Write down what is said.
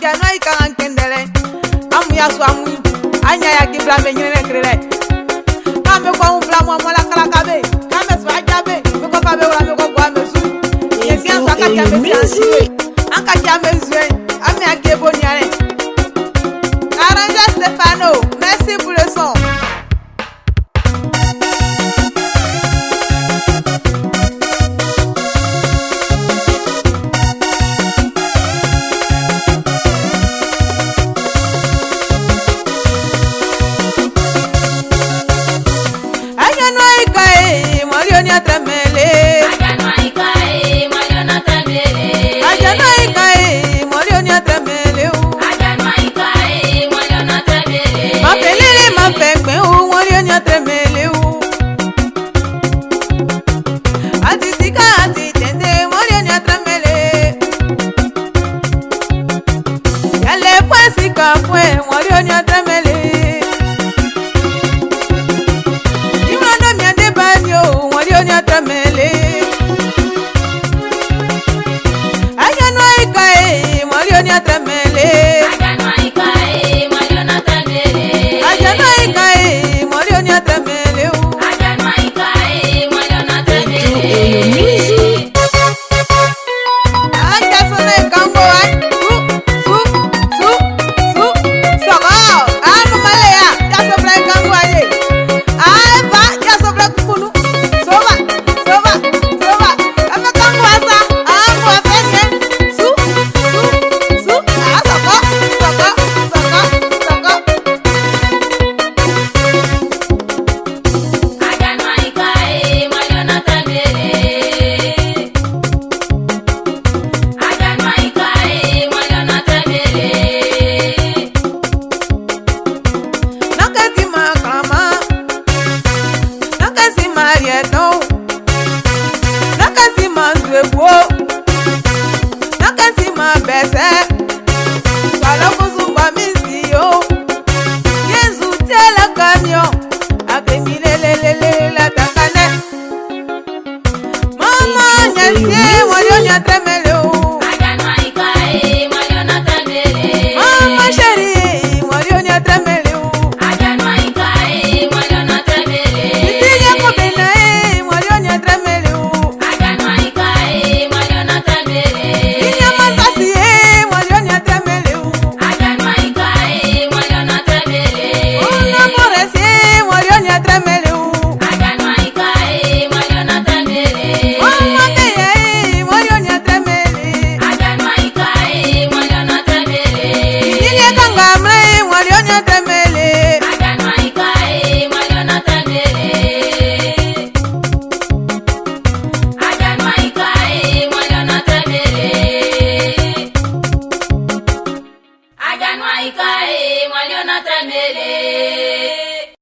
jano ikan kendele amu ya swamu anya ya kibla menyene krele kame kwa umbla mo la kala kabe kame swa jabe ko kabe wala ko kwa mesu yesi an saka jabe si anka jabe zwe ame akebo niare Aranja Stefano, merci pour le son. Ajanwa ikae, mwaliona tamele.